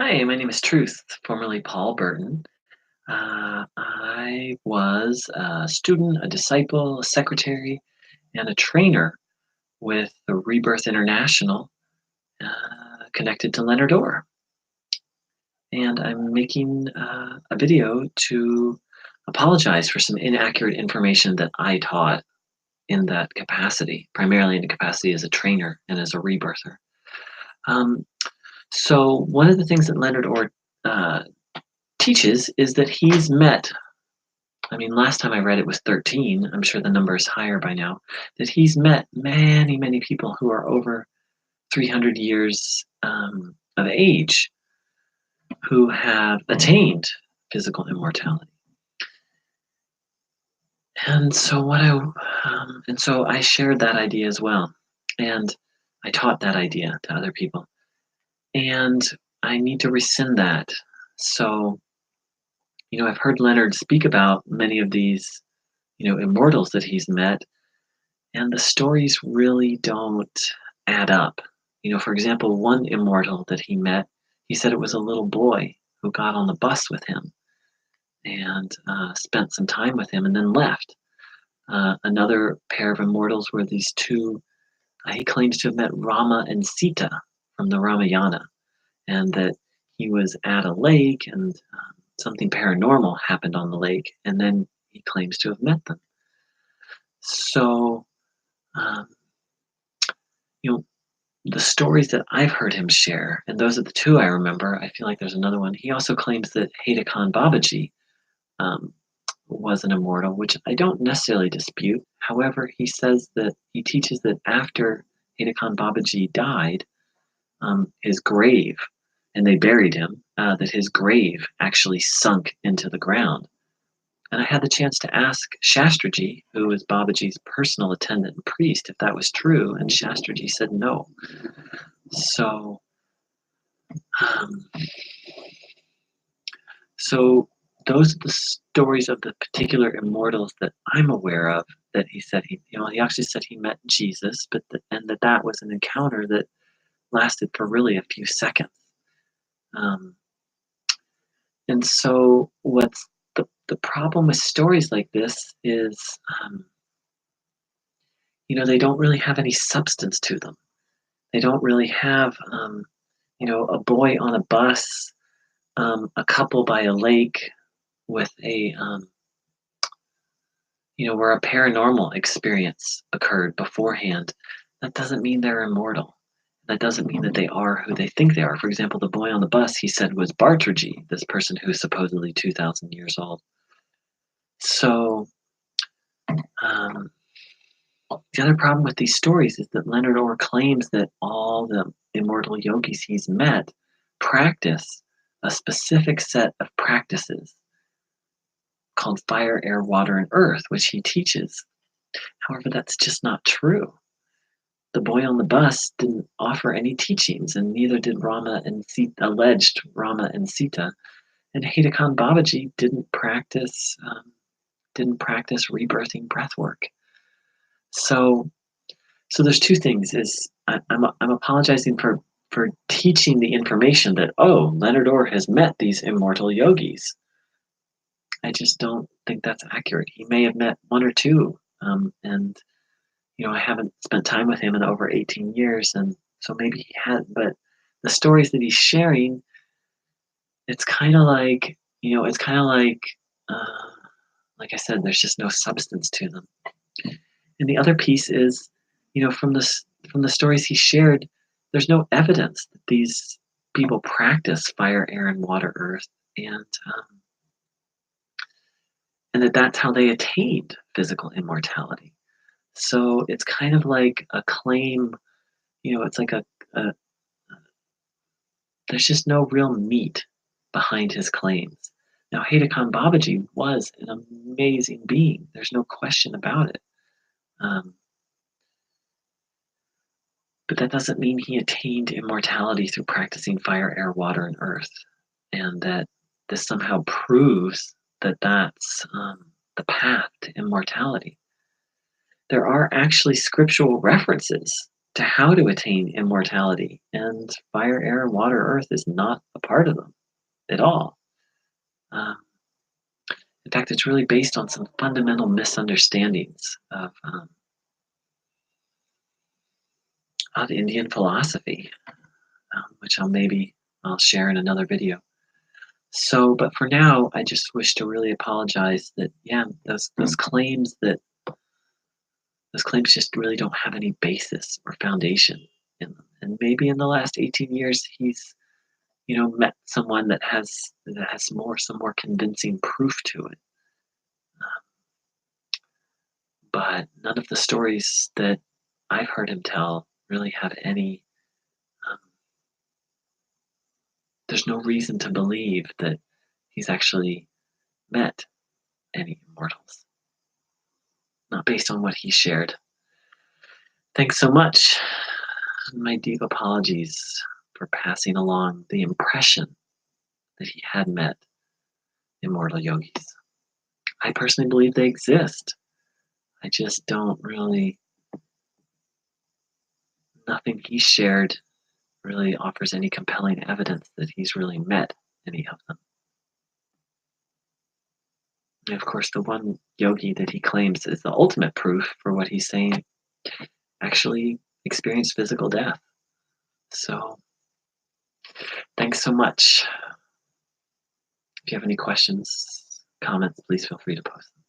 Hi, my name is Truth, formerly Paul Burton. I was a student, a disciple, a secretary, and a trainer with the Rebirth International, connected to Leonard Orr. And I'm making a video to apologize for some inaccurate information that I taught in that capacity, primarily in the capacity as a trainer and as a rebirther. Um, so, one of the things that Leonard Orr uh, teaches is that he's met, I mean, last time I read it was 13. I'm sure the number is higher by now. That he's met many, many people who are over 300 years of age who have attained physical immortality. And so I shared that idea as well, and I taught that idea to other people, and I need to rescind that. So, I've heard Leonard speak about many of these, immortals that he's met, and the stories really don't add up. For example, one immortal that he met, he said it was a little boy who got on the bus with him and spent some time with him and then left. Another pair of immortals were these two, he claims to have met Rama and Sita from the Ramayana, and that he was at a lake and something paranormal happened on the lake, and then he claims to have met them. So, um, you know, the stories that I've heard him share, and those are the two I remember. I feel like there's another one. He also claims that Heda Khan Babaji um, was an immortal, which I don't necessarily dispute. However, he says that he teaches that after Heda Khan Babaji died, his grave, and they buried him, that his grave actually sunk into the ground. And I had the chance to ask Shastraji, who was Babaji's personal attendant and priest, if that was true, and Shastraji said no. So, um, so those are the stories of the particular immortals that I'm aware of. That he said he actually said he met Jesus, and that was an encounter that lasted for really a few seconds. Um, and so, what's the problem with stories like this is, they don't really have any substance to them. They don't really have, a boy on a bus, a couple by a lake with where a paranormal experience occurred beforehand. That doesn't mean they're immortal. That doesn't mean that they are who they think they are. For example, the boy on the bus, he said, was Barterji, this person who's supposedly 2,000 years old. So, um, the other problem with these stories is that Leonard Orr claims that all the immortal yogis he's met practice a specific set of practices called fire, air, water, and earth, which he teaches. However, that's just not true. The boy on the bus didn't offer any teachings, and neither did alleged Rama and Sita. And Heda Khan Babaji didn't practice rebirthing breath work. So there's two things. I'm apologizing for teaching the information that, Leonard Orr has met these immortal yogis. I just don't think that's accurate. He may have met one or two, and I haven't spent time with him in over 18 years, and so maybe he had. But the stories that he's sharing, it's kind of like, uh, like I said, there's just no substance to them. And the other piece is, from the stories he shared, there's no evidence that these people practice fire, air, and water, earth, and that's how they attained physical immortality. So it's kind of like a claim. It's like a there's just no real meat behind his claims. Now, Heda Khan Babaji was an amazing being. There's no question about it. Um, But that doesn't mean he attained immortality through practicing fire, air, water, and earth, and that this somehow proves that that's the path to immortality. There are actually scriptural references to how to attain immortality. And fire, air, water, earth is not a part of them at all. Um, in fact, it's really based on some fundamental misunderstandings of Indian philosophy, which I'll share in another video. So, but for now, I just wish to really apologize that yeah, those claims just really don't have any basis or foundation in them. And maybe in the last 18 years, he's met someone that has some more convincing proof to it. Um, but none of the stories that I've heard him tell really have any. Um, there's no reason to believe that he's actually met any immortals, not based on what he shared. Thanks so much. My deep apologies for passing along the impression that he had met immortal yogis. I personally believe they exist. I just don't really, nothing he shared really offers any compelling evidence that he's really met any of them. And of course, the one yogi that he claims is the ultimate proof for what he's saying actually experienced physical death. So, thanks so much. If you have any questions, comments, please feel free to post them.